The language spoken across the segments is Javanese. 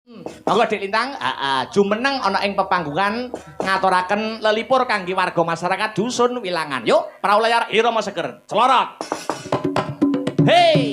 Monggo Dik Lintang, jumeneng ana ing pepanggungan ngaturaken lelipur kangge warga masyarakat dusun Wilangan. Yuk, prau layar Irama Seger. Celorot. Hei.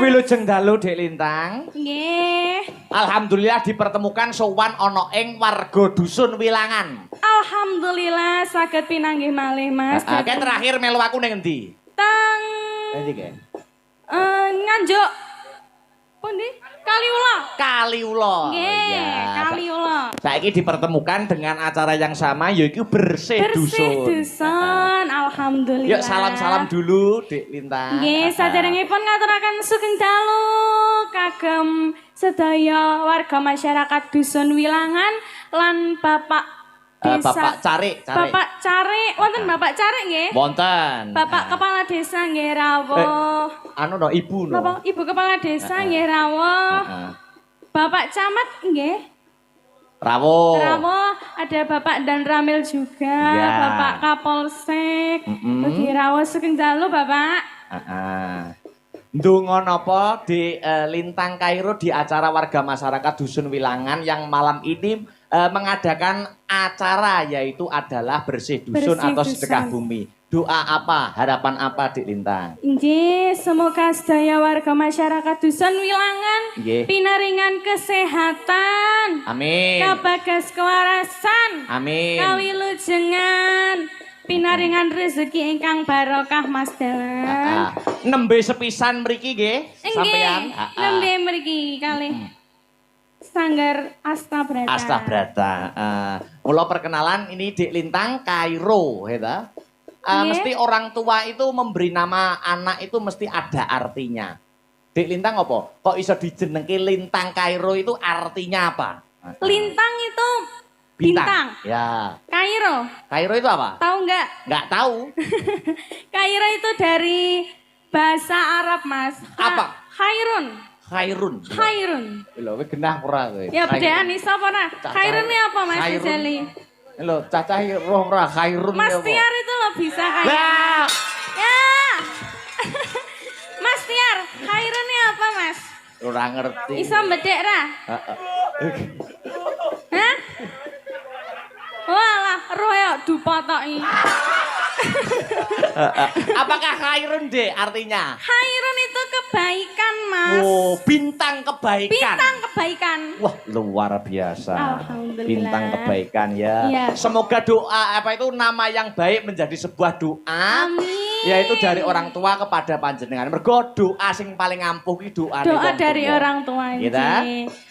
Wilujeng dalu Dik Lintang. Nggih. Alhamdulillah dipertemukan sowan ana ing warga dusun Wilangan. Alhamdulillah saged pinanggih malih Mas. Kayak terakhir melu aku ning endi? Teng Endi ke? Nganjuk. Pundi? Kaliula. Kaliula. Nggih, Kaliula. Saiki dipertemukan dengan acara yang sama yaitu bersih dusun. Bersih dusun. Alhamdulillah. Yuk salam-salam dulu Dik Lintang. Nggih, saderengipun ngaturaken sugeng dalu kagem sedaya warga masyarakat dusun Wilangan lan Bapak Desa. Bapak Carik. Bapak Carik, wonten Bapak Carik nggih? Wonten. Bapak Kepala Desa nggih rawuh. Anu no ibu no. Bapak Ibu Kepala Desa nggih rawuh. Bapak Camat nggih? Rawuh. Rawuh, ada Bapak Dan Ramil juga, ya. Bapak Kapolsek. Nggih rawuh sugeng dalu Bapak. Ndonga napa di Lintang Kairo di acara warga masyarakat dusun Wilangan yang malam ini mengadakan acara yaitu adalah bersih dusun atau sedekah bumi. Doa apa, harapan apa Dik Lintang? Nggih, semoga sedaya warga masyarakat dusun Wilangan pinaringan kesehatan. Amin. Kabagas kewarasan. Amin. Kawilujengan. Pinaringan rezeki ingkang barokah Mas Dalan. Nembe sepisan mriki nggih sampeyan. Nembe mriki kalih Sanggar Astabrata. Astabrata. Mula perkenalan ini Dik Lintang Kairo, ya. Mesti orang tua itu memberi nama anak itu mesti ada artinya. Dik Lintang apa? Kok iso dijenengke Lintang Kairo itu artinya apa? Lintang itu bintang. Ya. Kairo. Kairo itu apa? Tahu nggak? Nggak tahu. Kairo itu dari bahasa Arab, Mas. Apa? Khairun. Khairun. Khairun. Lho, kowe genah ora kowe. Ya bedaan iso apa ora? Khairun ini apa, Mas Jali? Lho, cacah roh ora Khairun. Mas Tiar itu lo bisa kayak. Lah. Ya. Mas Tiar, Khairun ini apa, Mas? Ora ngerti. Iso bedek ra? Heeh. Hah? potoki. Apakah khairun dek artinya? Khairun itu kebaikan, Mas. Oh, bintang kebaikan. Bintang kebaikan. Wah, luar biasa. Alhamdulillah. Bintang kebaikan ya. Iya. Semoga doa apa itu nama yang baik menjadi sebuah doa. Amin. Yaitu dari orang tua kepada panjenengan. Mergo doa sing paling ampuh itu doa Doa dari orang tua ini. Gitu.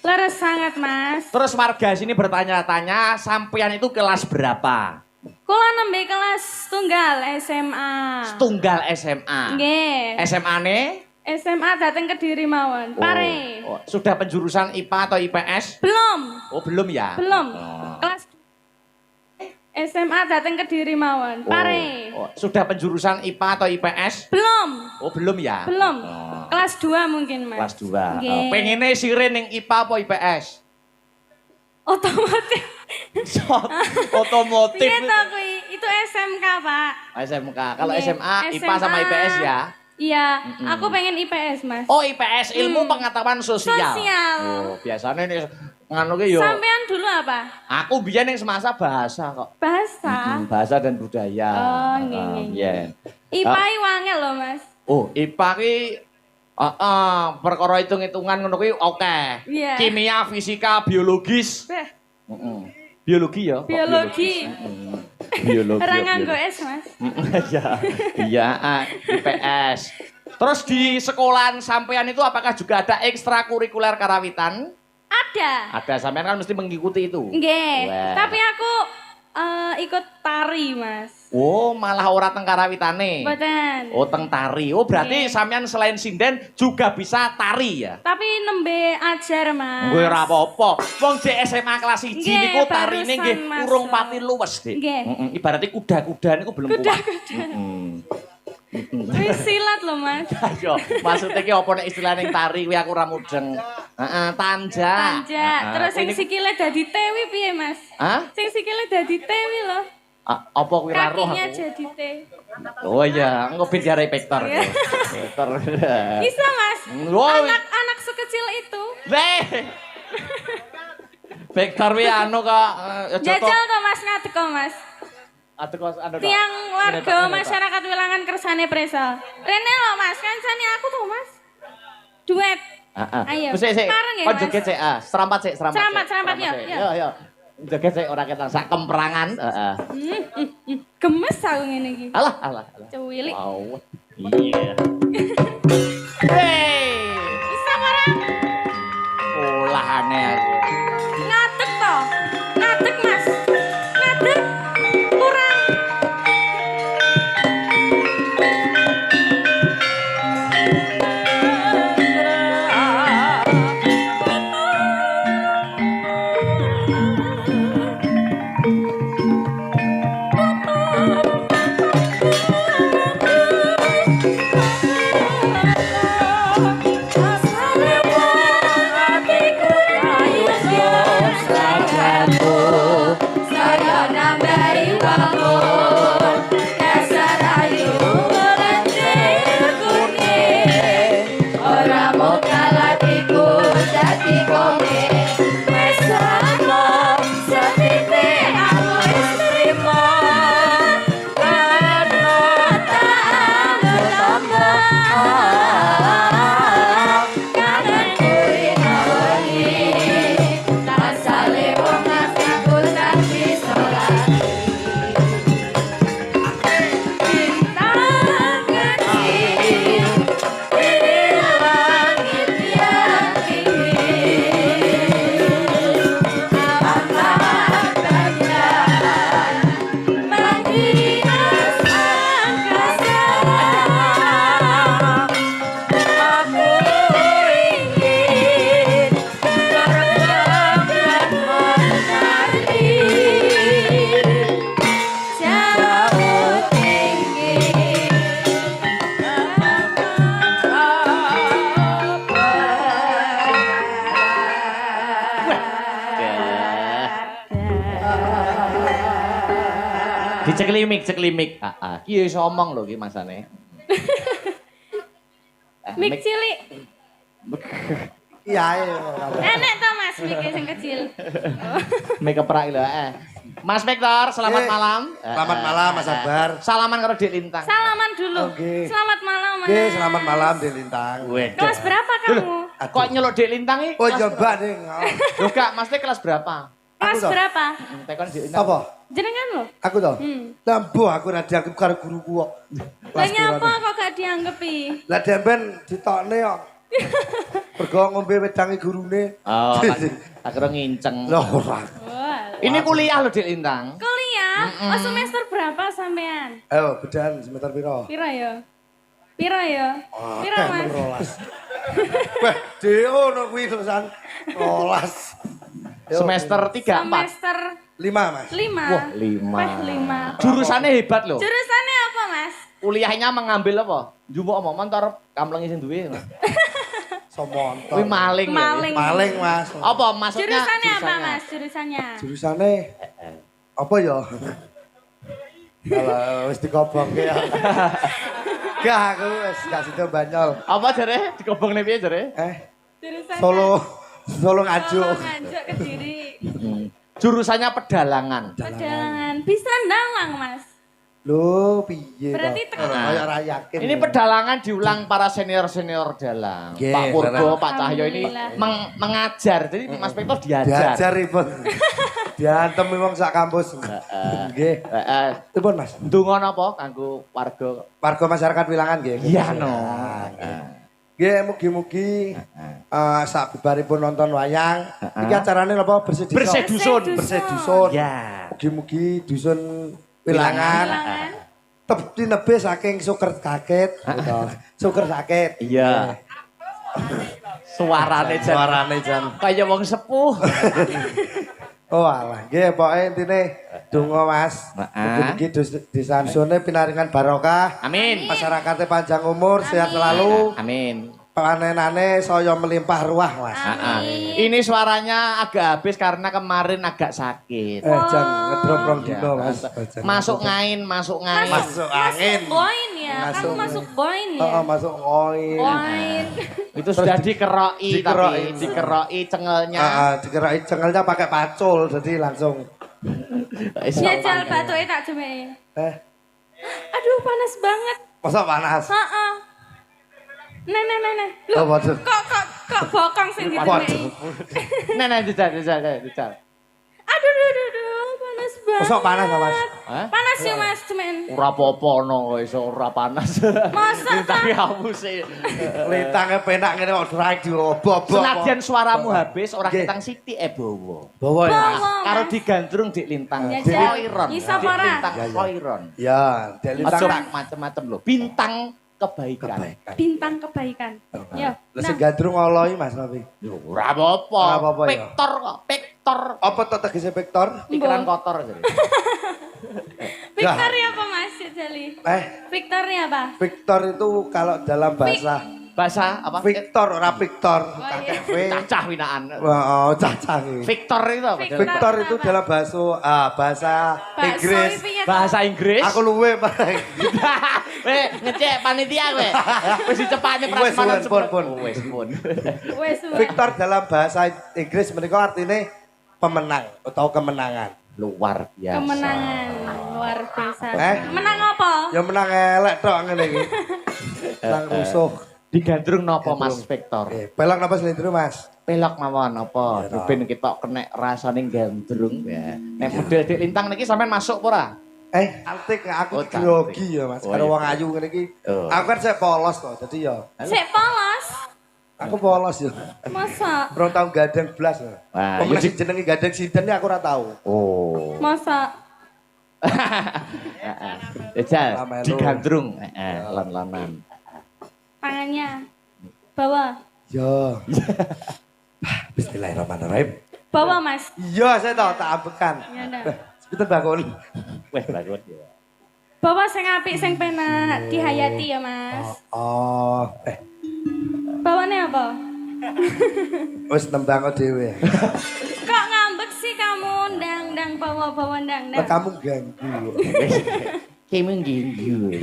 Leres sangat, Mas. Terus warga sini bertanya-tanya, sampean itu kelas berapa? Kula nembe kelas tunggal SMA. Tunggal SMA. Nggih. SMA-ne? SMA datang Kediri mawon. Pare. Oh, sudah penjurusan IPA atau IPS? Belum. Oh, belum ya? Belum. Oh. Kelas SMA datang Kediri mawon. Pare. Oh, sudah penjurusan IPA atau IPS? Belum. Oh, belum ya? Belum. Oh. Kelas 2 mungkin, Mas. Kelas 2. Nggih. Pengennya sirin ning IPA apa IPS? Otomotif. Otomotif. Piye to kuwi? Itu SMK, Pak. SMK. Kalau Nggih. SMA, IPA sama IPS ya? Iya, aku pengen IPS, Mas. Oh, IPS, ilmu pengetahuan sosial. Sosial. Oh, biasanya nih nganu ki yo. Sampean dulu apa? Aku biyen ning semasa bahasa kok. Bahasa. Bahasa dan budaya. Oh, nggih, nggih. Iya. IPA wangel loh, Mas. Oh, IPA ki perkara hitung-hitungan ngono kuwi oke. Iya. Kimia, fisika, biologis. Beh, Biologi ya? Kok biologi. Biologi. Ora ya, nganggo biologi. S, Mas. Iya, iya, IPS. Terus di sekolahan sampean itu apakah juga ada ekstrakurikuler karawitan? Ada. Ada, sampean kan mesti mengikuti itu. Nggih. Wah. Tapi aku ikut tari, Mas. Oh, malah ora teng karawitane. Mboten. Oh, teng tari. Oh, berarti Nggih. sampean selain sinden juga bisa tari ya? Tapi nembe ajar, Mas. Gue ora apa-apa. Wong jek SMA kelas 1 Nggih, niku tarine barusan nggih masuk. urung pati luwes, Dik. Nggih. Ibaratnya kuda-kuda niku belum kuat. Kuda-kuda. Wis silat loh, Mas. Ayo, maksudnya ki apa nek istilah ning tari kuwi aku ora mudeng. Heeh, tanja. Tanjak. Terus sing Ini- sikile dadi tewi piye, Mas? Hah? Sing sikile dadi tewi loh. Apa kuwi ora roh Kakinya aku? jadi T. Oh iya, engko ben diarai vektor. Iya. Vektor. Bisa, Mas. Wow. Anak-anak sekecil itu. Weh. Vektor wi anu kok Jajal kok, Mas, ngadeg kok, Mas. Aduh kok anu kok. Tiang warga Ini, Tok. masyarakat Wilangan kersane Presal. Rene lho, Mas, kancane aku tuh, Mas. Duet. Heeh. Ayo, Wis sik. bareng ya, Kok Mas? joget sik, serampat sik, serampat. Serampat, sik, serampat, yuk, sik. yuk. Yo. Joget sik ora ketan sak kemperangan, heeh. Gemes aku ngene iki. Alah. Cuwilik. Wow. Iya. Hey. Bisa barang. Olahane aku. Ngadeg toh. Ngadeg, Mas. Ngadeg. Kurang. Diceklimik. Ki iso omong lho ki masane. Mik cilik. Iya. Enek to, Mas, mik sing kecil. Mik keprak lho Mas Victor, selamat malam. Selamat malam Mas Akbar. Salaman karo Dik Lintang. Salaman dulu. Oke. Selamat malam, Mas. Oke, selamat malam Dik Lintang. Kelas berapa kamu? Kok nyeluk Dik Lintang iki? Oh, coba deh. Loh Kak, Mas Teh kelas berapa? Kelas toh. berapa? Tekon Dik Lintang. Apa? Jenengan lo? Aku toh. Lambo aku ora dianggap karo guruku kok. Lah nyapa kok gak dianggepi? Lah demben ditokne kok. Pergo ngombe wedange gurune. Oh, akhirnya nginceng. Lah ora. Wah. Ini kuliah loh Dik Lintang. Kuliah? Oh, semester berapa sampean? Ayo, bedan semester piro? Pira ya? Pira ya? Pira, Mas? Wah, deo no kuwi terusan 12. Semester 3 4. Semester 5, Mas. 5. Wah, 5. 5. Jurusannya hebat loh. Jurusannya apa, Mas? Kuliahnya mengambil apa? Njupuk apa? Montor kamplengi sing duwe. Somontor. Kuwi maling. ya? Maling, Mas. Apa maksudnya? Jurusannya apa, Mas? Jurusannya? Jurusane apa ya? Kalau wis dikobongke ya. Gak, aku wis gak situ Banyol. Apa jare? Dikobongne piye jare? Jurusannya Solo Nganjuk. Nganjuk Kediri. Jurusannya pedalangan. Pedalangan. Bisa ndalang, Mas. Lho, piye Berarti toh? tengah. Kayak ora yakin. Ini pedalangan diulang para senior-senior dalang. Nggih, Pak Purbo, bener. Pak Cahyo ini Alhamdulillah. mengajar. Jadi Mas Victor diajar. Diajar ribet. Diantem wong sak kampus. Nggih. Pripun, Mas? Ndonga napa kanggo warga? Warga masyarakat Wilangan nggih. Iya no. Nggih, mugi-mugi sak bibaripun nonton wayang, iki acarane napa bersih desa. Bersih dusun. Bersih dusun. Ya. Mugi-mugi dusun Wilangan Wilangan. tebti nebe saking suker kaget gitu. Suker sakit. Iya. Suarane jan. Suarane jan. Kayak wong sepuh. Oh alah, nggih pokoke intine donga Mas. Mugi-mugi disambsone pinaringan barokah. Amin. Masyarakatnya panjang umur, sehat selalu. Amin. Panenane saya melimpah ruah, Mas. Ini suaranya agak habis karena kemarin agak sakit. Jan ngedrop rong dino, Mas. Masuk ngain, masuk ngain. Masuk angin. Boin ya. Masuk. Kamu masuk boin ya. Heeh, masuk koin. Boin. Itu sudah dikeroi Dikeroi. tapi dikeroi cengelnya. Dikerai cengelnya pakai pacul, jadi langsung. Ya jal batuke tak jemeki. Aduh panas banget. Masa panas? Heeh. Nah. Oh, Loh, waduh. kok bokong sing Waduh. dijemeki. Nah, dijal. Aduh, panas banget. Masa panas, Mas? Hah? Panas ya Mas, cemen. Ora apa-apa no, iso ora panas. Masa Tapi kamu sih. Lintangnya penak ngene kok drive dirobok. Senajan suaramu habis, orang Nggih. Kitang Siti bawa. Bawa ya. Mas? Bawa. Karo Mas. digandrung Dik Lintang. Ya, Jan. Koiron. Isa Dik ora? Lintang Ya, ya. koiron. Ya, Dek Lintang Aja tak macam-macam loh. Bintang kebaikan. kebaikan. bintang kebaikan. Ya. Lah sing gandrung ngoloi Mas tapi. Yo, ora apa-apa. Ora apa-apa, ya. Vektor kok, vektor. Apa to tegese vektor? Pikiran kotor jadi. Victoria apa Mas Jali? Victoria apa? Victor itu kalau dalam bahasa Bahasa apa? Victor ora Victor, kakek V. Cacah winaan. Oh, cacah iki. Victor itu apa? Victor. Victor itu dalam bahasa Inggris. Bahasa Inggris. Aku luwe, Pak. Weh, ngecek panitia kowe. Wis dicepakne Wes, prasmanan pun. Wes pun. Wes. Victor dalam bahasa Inggris menika artinya pemenang atau kemenangan. Luar biasa. Kemenangan luar biasa. Menang apa? Ya menang elek tok ngene iki. Menang musuh. Digandrung nopo Mas Victor? Pelak napa selindru, Mas? Pelok mawon apa? Ben kita kena rasane gandrung ya. Nek model Dik Lintang niki sampean masuk ora? Antik aku Oh, cantik. grogi ya, Mas. Oh, Karo iya. wong ayu ngene iki. Oh. Aku kan saya polos kok, jadi ya Sik polos. aku polos ya. Masa? Rong tahun gadang blas. Wah, Pemenang iya sing jenenge gadang sinten aku ora tahu. Oh. Masa? Ejal, Lamelu. digandrung. Lan-lanan. Tangannya. Bawa. Ya. Bismillahirrahmanirrahim. Bawa Mas. Iya, saya tahu tak ambekan. Ya udah. Sebentar bakul. Weh, bagus ya. Bawa sing apik sing penak dihayati ya Mas. Oh, Bawane apa? wis nembang dhewe. Kok ngambek sih kamu? Ndang bawa ndang. Lah kamu ganggu. Kimi nginggu.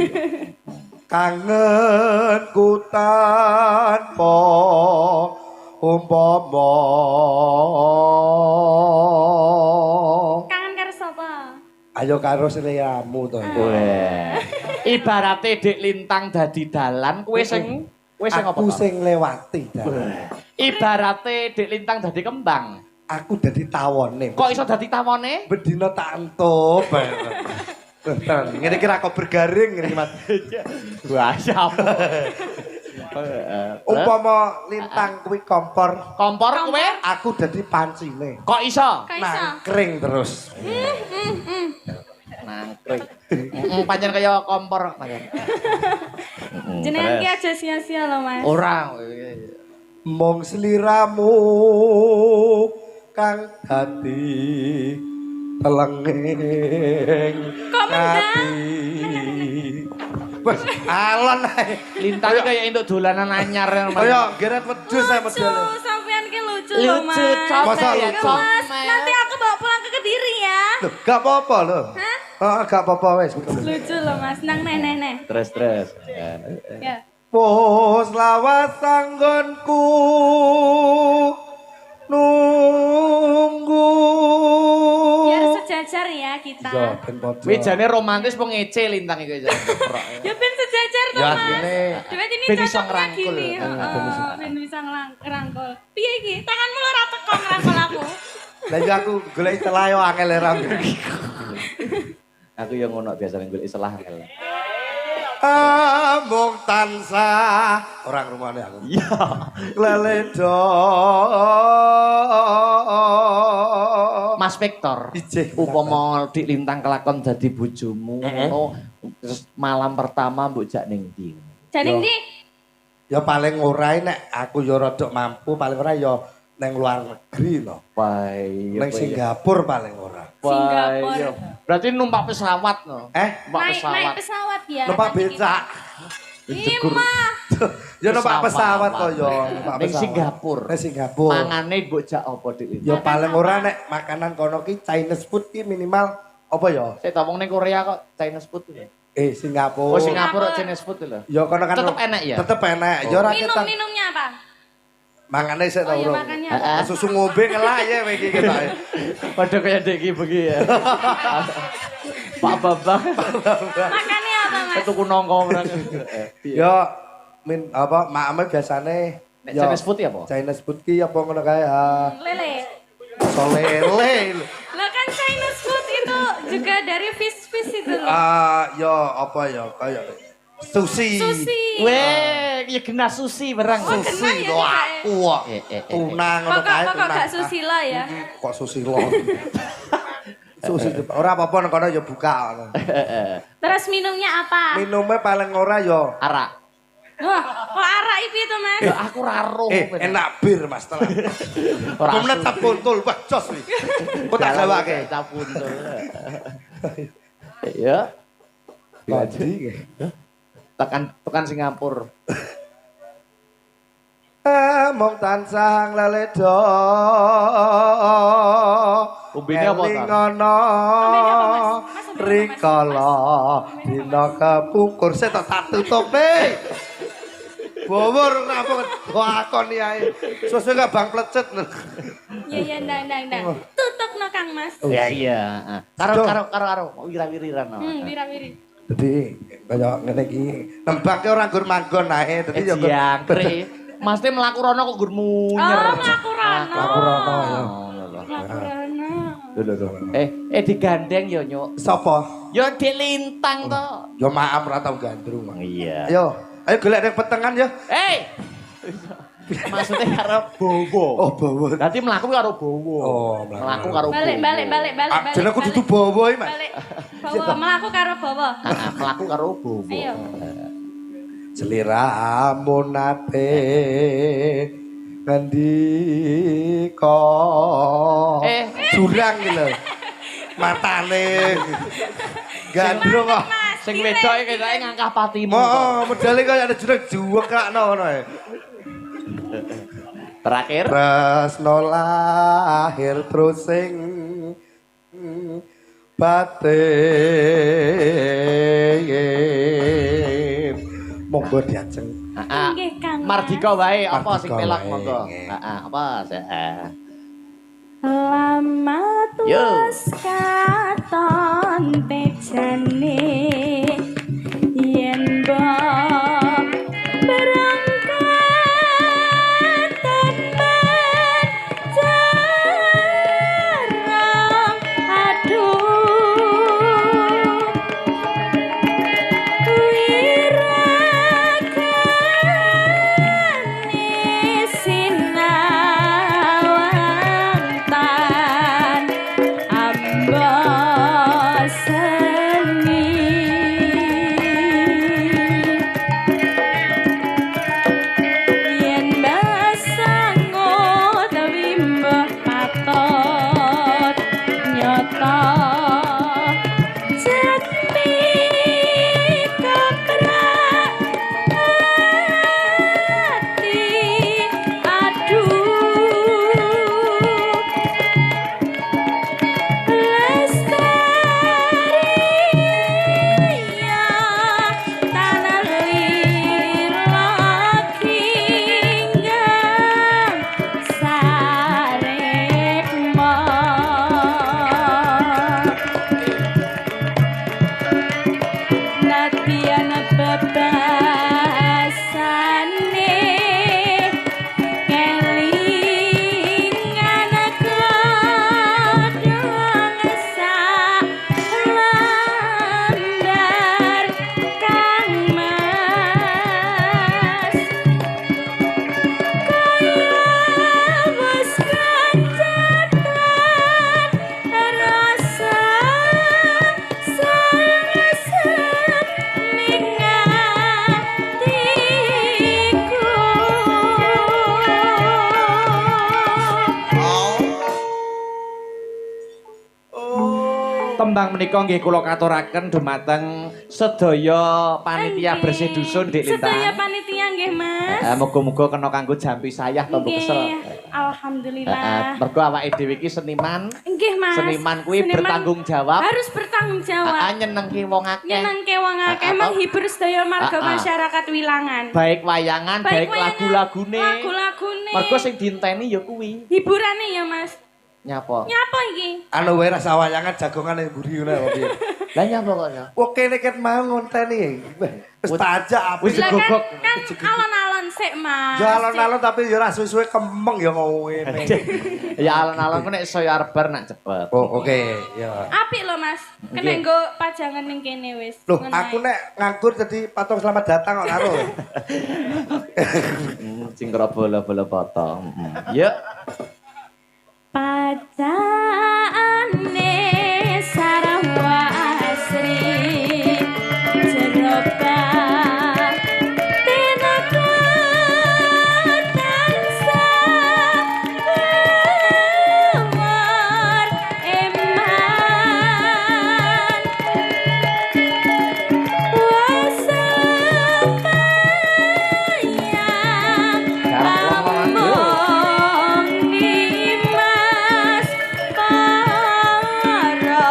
Kangenku tanpa umpama. Kangen karo sapa? Ayo karo seliramu to. Weh. Ibarate Dik Lintang dadi dalan, kowe sing apa Aku to? sing lewati dalan. Ibarate Dik Lintang dadi kembang. Aku dadi tawone. Kok iso dadi tawone? Bedino tak entup. Ngene kira kok bergaring ngene Mas. Wah, siapa? Umpama Lintang kuwi kompor, Kompor kowe? aku dadi pancine. Kok iso? Kaiso. Nangkring terus. Nangkring. Pancen kaya kompor pancen. Jenengan ki aja sia-sia loh Mas. Ora. Mong sliramu kang dadi telenging Komendang. Wes alon ae. Lintang kaya entuk dolanan anyar. Kaya geret wedhus ae Lucu, modele. sampean ki lucu loh Mas. Lucu, comel Masa ya, lucu? Mas, comel. nanti aku bawa pulang ke Kediri ya. Loh, gak apa-apa lho. Hah? Heeh, gak apa-apa wes. Lucu loh Mas, nang nenek. Terus. Ya. Pos lawas sanggonku nunggu. Biar sejajar ya kita. Iya, ben padha. Wejane romantis po ngece Lintang iku ya. Ya ben sejajar Ya toh Mas. asline Duit ini ben bisa cocoknya ngerangkul. gini. Ben Heeh, ben bisa ngerangkul. Piye iki? Tanganmu ora teko ngerangkul aku. Lah iya aku golek istilah yo angel era. Aku yang ngono biasanya golek istilah angel. Amung tansah orang rumahnya aku. Iya. Leledo. Mas Victor, Ijik. upama Dik Lintang kelakon dadi bojomu ngono terus malam pertama mbok jak ning ndi? Jadi Yo. ndi? Ya paling ora nek aku yo rada mampu paling ora yo neng luar negeri lho. Bae. Neng Singapura paling ora. Singapura. Berarti numpak pesawat no. Numpak Naik pesawat. pesawat ya. Numpak nanti kita. becak. Ima. Ya numpak pesawat kok yo, numpak Ning pesawat. Singapura. Neng Singapura. Mangane mbok jak apa Dik Lintang? Ya paling ora nek makanan kono ki Chinese food ki minimal apa ya? Saya tawong ning Korea kok Chinese food lho. Singapura. Oh Singapura Chinese food lho. Ya kono kan Tetep enak ya? Tetep enak. Ya ora kita Minumnya apa? mangane sik Oh ta ya urung. makannya Heeh. apa? Susu ngombe ngelak ya iki ketoke. Padha kaya dek iki begini ya. Pak Bambang. Makannya apa Mas? Tuku nongkrong ora. Ya apa makame biasane Nek ya, Chinese food ya apa? Chinese food ki apa ngono kae Lele. solele. Lah kan Chinese food itu juga dari fish itu loh. Ya apa ya kayak sushi. Sushi. Weh, ya kena sushi barang. Oh, kena Sushi ya, lho kena ya. aku kok. Tuna ngono kae Pokok tuna. gak susila ya. Kok sushi lo. Sushi ora apa-apa nang kono ya buka ngono. Terus minumnya apa? Minumnya paling ora ya Arak. Wah, kok arak itu itu Mas? Ya aku raro. enak bir Mas tenan. Pemenang tak puntul, wah jos nih. Kok tak gawake. Capuntul. Ya. Lagi. Tekan Singapura. Mong tansah leledo. Umbine apa, Tar? Elingono. Umbine apa, Mas? Mas, umbine apa, Mas? Rikala dina kepungkur saya tak tutup nih. Bobor apa lakoni ae. Susu gak bang plecet. Iya, ndang. Tutup no Kang Mas. Iya. Karo wira-wiriran. Wira-wiri. Jadi kaya ngene iki nembake ora nggur manggon ae dadi ya Jangkrik. Mesti mlaku rono kok nggur munyer. Oh, mlaku rono. Mlaku rono, ya. Mlaku rono. Eh digandeng ya, Nyuk. sapa? Ya Dik Lintang to. Ya maaf ora tau gandrung. Iya. Ayo golek ning petengan ya. Maksudnya karo bowo. Oh, bawa. Dadi mlaku karo bowo. Oh, mlaku karo bowo. Balik. Jenengku dudu bawa iki, Mas. Balik. Bawa, melaku karo bawa. Mlaku karo bowo. Ayo. Seliramu nate ngendika jurang iki lho. Matane gandrung kok. Sing wedoke ketake ngangkah patimu. Oh, modele kaya ada jurang juwekakno ngono ae. Terakhir. Tresno lahir terus sing batin monggo diajeng. Nggih, Kang. Mardika wae apa sing Mardika melok wae, monggo. nggih. Apa sih? Lama Yo. tuas katon kontejane yen mbok berangkat temen jarang aduh wiragane sinawantan ambos seni yen basango dewi mbah patot nyata jati kaprak hati aduh lestariya tanah lir lakinggang sarekma nadyan bebasane kelingan godhong salandar kang mas kaya wis kacetan rasa sangeset Tembang menika nggih kula katuraken dumateng sedaya panitia bersih dusun Dik sedaya Lintang. panitia nggih Mas. Muga-muga kena kanggo jampi sayah tombo Nggih, kesel. alhamdulillah. Mergo awake dhewe iki seniman. Nggih Mas. Seniman kuwi bertanggung jawab. Harus bertanggung jawab. Nyenengke wong akeh. Nyenengke wong akeh menghibur sedaya marga masyarakat Wilangan. Baik wayangan, baik lagu-lagune. Lagu-lagune. Mergo sing diinteni ya kuwi. Hiburane ya Mas. Nyapa? Nyapa iki? Anu wae rasa wayangan jagongan yang buri ngono kok piye. Lah nyapa kok ya? Wong kene ket mau ngonteni. Wis tajak apik. Lah Gegok. kan alon-alon sik Mas. Ya alon-alon tapi ya ora suwe-suwe kemeng ya ngene. Ya alon-alon ku nek saya arbar nak cepet. Oh, oke, ya. Apik lho Mas. Kena Nggih. nggo pajangan ning kene wis. Loh, Ngono aku ae. nek nganggur jadi patung selamat datang kok karo. Sing bola-bola potong. Yuk. Pacane sarwa asri jeroba tenaga tansah war eman wasambayang pamong dimas para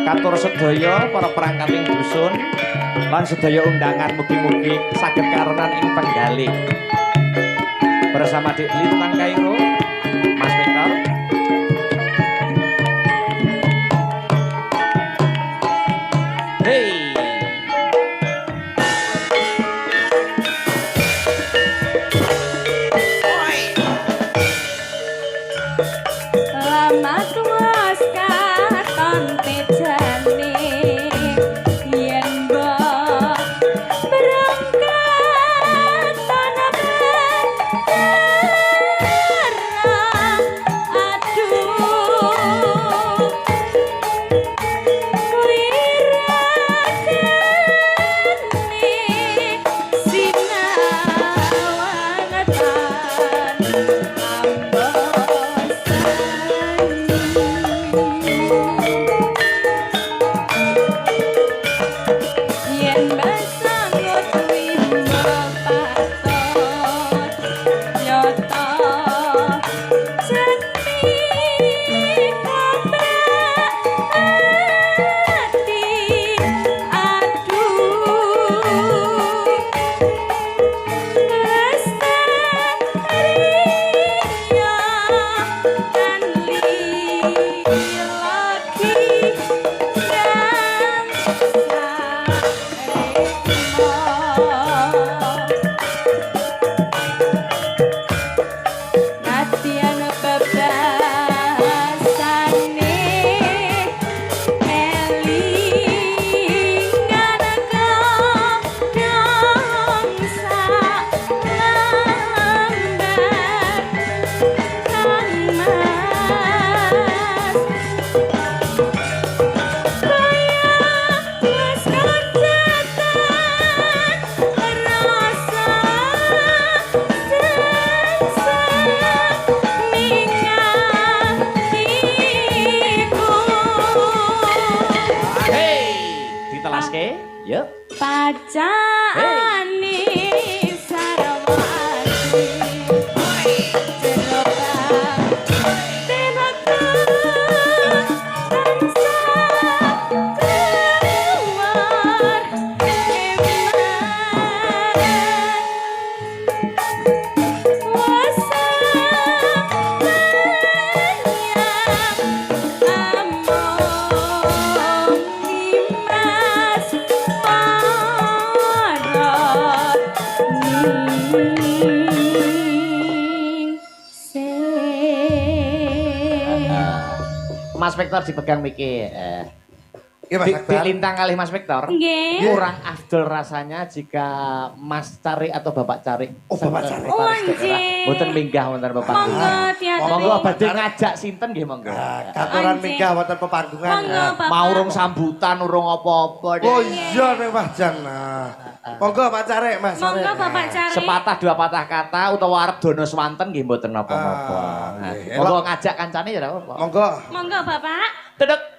Katur sedaya para perangkating dusun lan sedaya undangan mugi-mugi saged karenan ing penggalih. Bersama Dik Lintang Kairo, Mas Victor. Hey. lama tuas katon tejane yen mbok berangkat tanah perang aduh ditelaske. Yuk. Pacani sarawati Mas Victor dipegang Miki. Iya Mas Akbar. Dilintang kali Mas Victor. Nggih. Kurang afdol rasanya jika Mas Cari atau Bapak Cari. Oh, Bapak Cari. Oh, nggih. Mboten minggah wonten Monggo pepanggungan. tiap Monggo badhe ngajak sinten nggih monggo. Nah, katuran Anjing. minggah wonten pepanggungan. Monggo Bapak. Mau urung sambutan, urung apa-apa. Oh iya nih Mas Jan. Nah. Monggo Pak Cari, Mas. Monggo Bapak Cari. Sepatah dua patah kata utawa arep dono swanten nggih mboten napa-napa. Nah, nggih. Monggo ngajak kancane ya ora apa-apa. Monggo. Monggo Bapak. Dedek.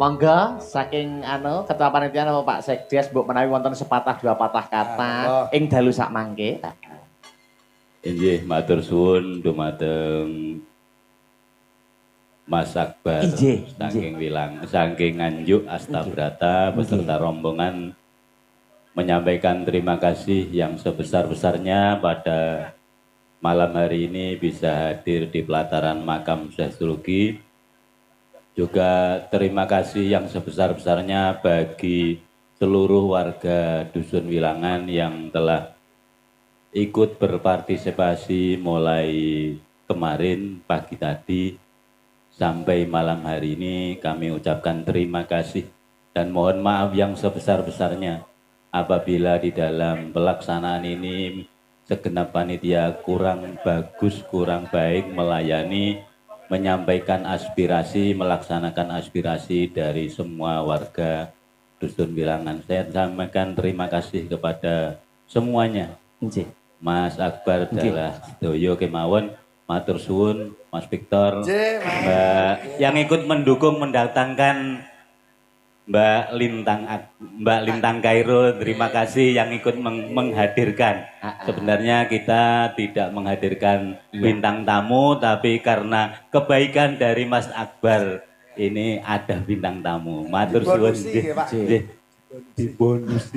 Monggo saking ketua panitia napa Pak Sekdes mbok menawi wonten sepatah dua patah kata ing dalu sak mangke. Inggih matur suwun dumateng Mas Akbar Inggih, saking Nganjuk Astabrata beserta rombongan menyampaikan terima kasih yang sebesar-besarnya pada malam hari ini bisa hadir di pelataran makam Syekh Suluki. Juga terima kasih yang sebesar-besarnya bagi seluruh warga Dusun Wilangan yang telah ikut berpartisipasi mulai kemarin pagi tadi sampai malam hari ini. Kami ucapkan terima kasih dan mohon maaf yang sebesar-besarnya apabila di dalam pelaksanaan ini segenap panitia kurang bagus, kurang baik melayani, menyampaikan aspirasi, melaksanakan aspirasi dari semua warga Dusun Wilangan. Saya sampaikan terima kasih kepada semuanya. Mas Akbar adalah Doyo Kemawon, matur suwun, Mas Victor, Mbak yang ikut mendukung mendatangkan Mbak Lintang Kairo, terima kasih yang ikut menghadirkan. Sebenarnya kita tidak menghadirkan bintang tamu, tapi karena kebaikan dari Mas Akbar ini ada bintang tamu. Matur suwun. Di bonus.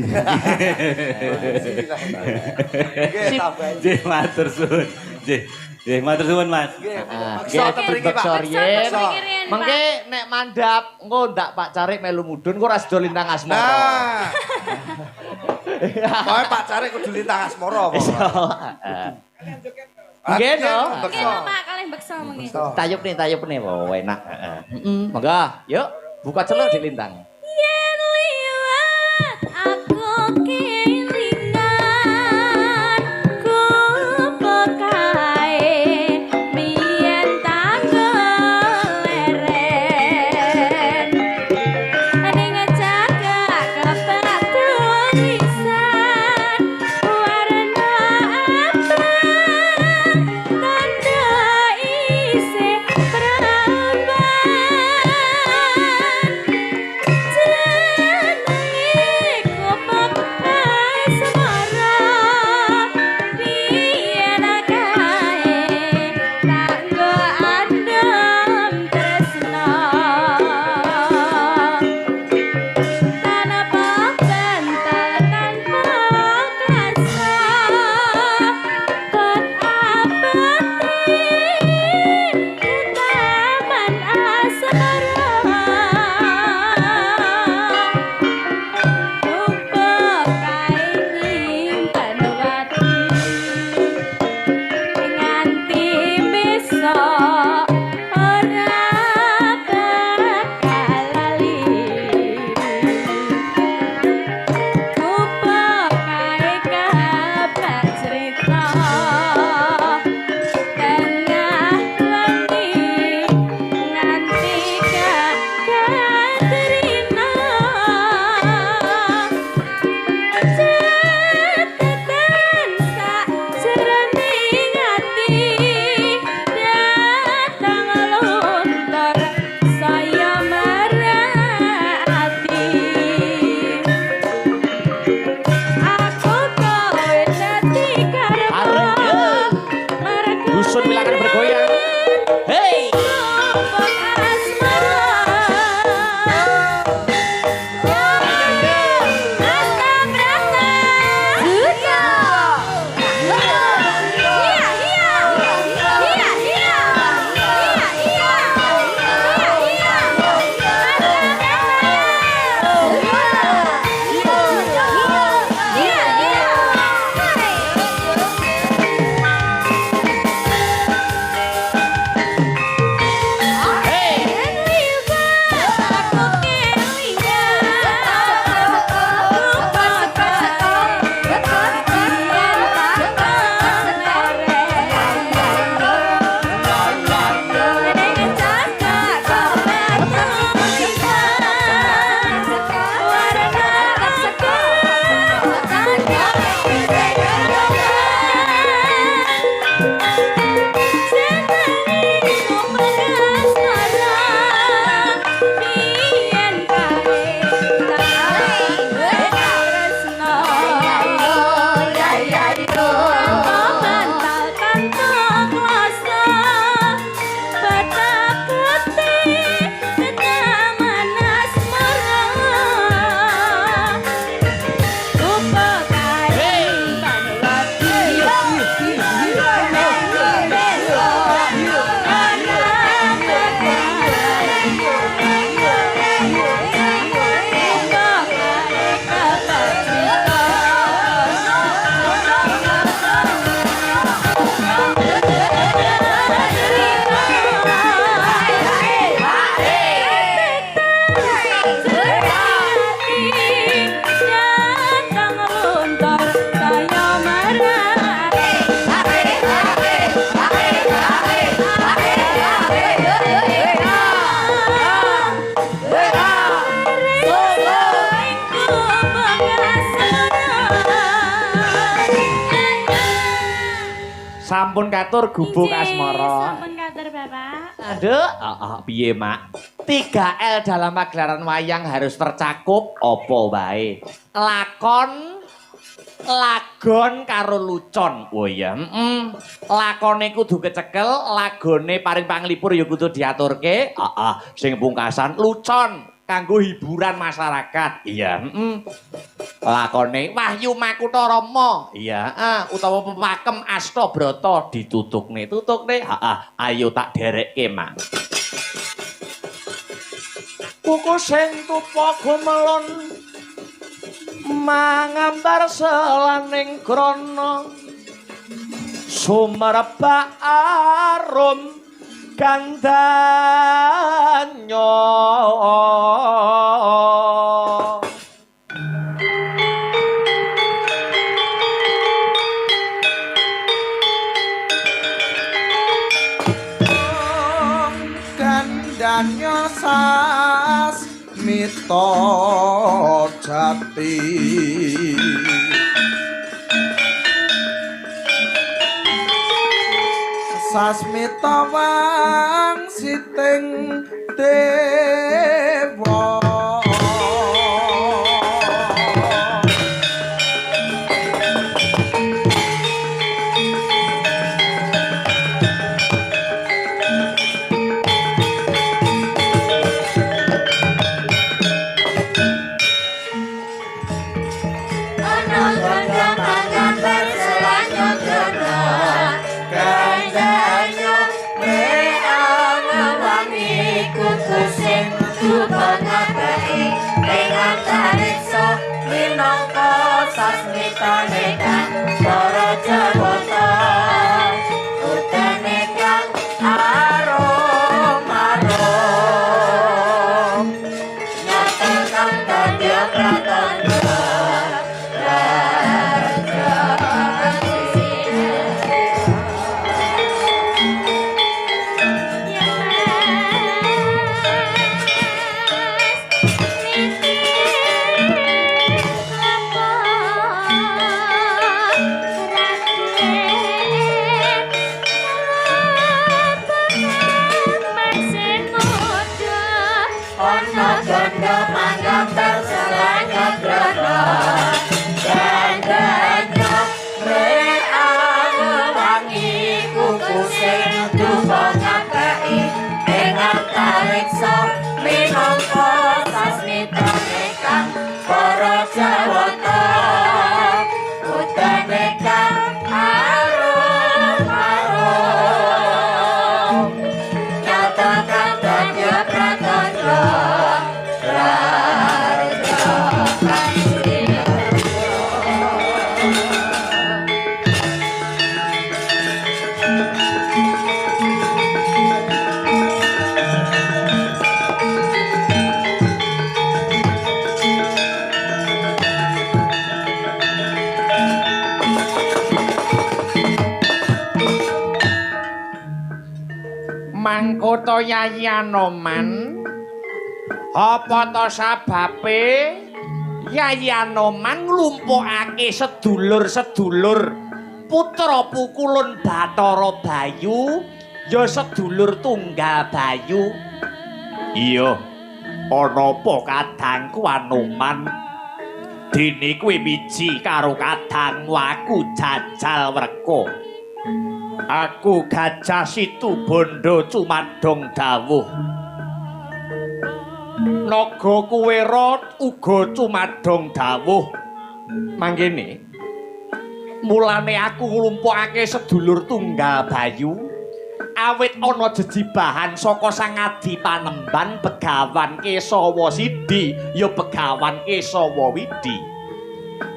Matur suwun. Matur suwun Mas. Mengke nek mandap engko ndak Pak Cari melu mudhun kok ora sida lintang asmara. Nah. Pokoke Pak Cari kudu lintang asmara apa. Nggih to. Oke Bapak kalih beksa mungkin. Tayup nih, oh, enak. Monggo, yuk buka celuk di lintang. Yen liwat aku kelingan ku pekae mien tanggel leren ning jaga kepatu lisan warna abang tanda isih praban Sampun katur gubuk Injih, asmara. Sampun katur Bapak. Aduh, piye mak? 3L dalam pagelaran wayang harus tercakup opo bae. Lakon, lagon karo lucon. Oh iya, lakone kudu kecekel, lagone paring panglipur ya kudu diaturke. Sing pungkasan lucon kanggo hiburan masyarakat. Iya, lakone Wahyu Makutha Rama. Iya, utawa Pepakem Astabrata ditutukne. Ayo tak derekke, Mak. Kuku sing tupa gumelon mangambar selaning krana sumerbak arum gandanya. Gandanya sas mito jati sasmita wang siting dewa Mangkoto Yayi Anoman apa ta sababe Yayi Anoman nglumpukake sedulur-sedulur putra pukulun Bathara Bayu ya sedulur tunggal Bayu. Iya, ana apa kadangku Anoman? Dene kowe miji karo kadangmu aku Jajal Wreka. Aku Gajah Situ Bondo Cumadong dawuh. Naga Kuwera uga cumadong dawuh. Mangkene mulane aku nglumpukake sedulur tunggal Bayu awit ana jejibahan saka Sang Adi Panemban Begawan Kesawa Sidi ya Begawan Kesawa Widi.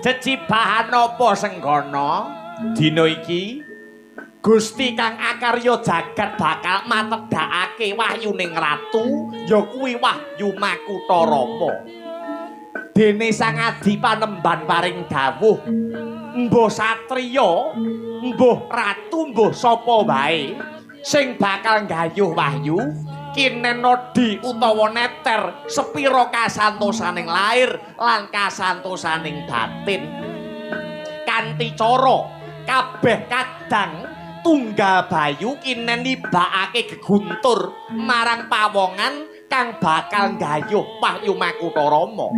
Jejibahan apa Senggana? Dina iki Gusti kang akarya jagat bakal matedhakake wahyuning ratu ya kuwi Wahyu Makutha Rama. Dene Sang Adi Panemban paring dawuh, mbuh satriya, mbuh ratu, mbuh sapa wae sing bakal nggayuh wahyu kinenodi utawa neter sepira kasantosaning lair lan kasantosaning batin. Kanthi cara kabeh kadang Tunggabayu kinen nibakake geguntur marang pawongan kang bakal nggayuh Wahyu Makutha Rama.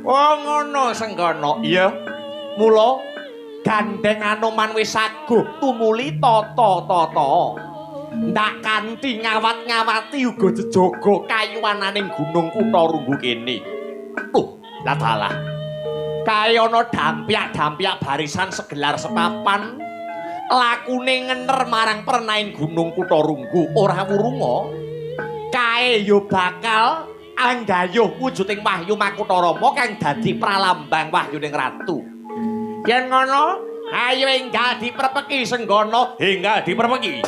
Oh ngono Senggana. Iya. Mula gandeng Anoman wis aguh tumuli tata-tata. Ndak kanthi ngawat-ngawati uga jejaga kayuwananing Gunung Kutharunggu kene. Lah dalah. Kaya ana dampyak-dampyak barisan segelar setapan lakune ngener marang pernaing Gunung Kutharunggu ora wurunga kae ya bakal anggayuh wujuding Wahyu Makutha Rama kang dadi pralambang wahyuning ratu. Yen ngono, ayo enggal diperpeki Senggana, enggal diperpeki.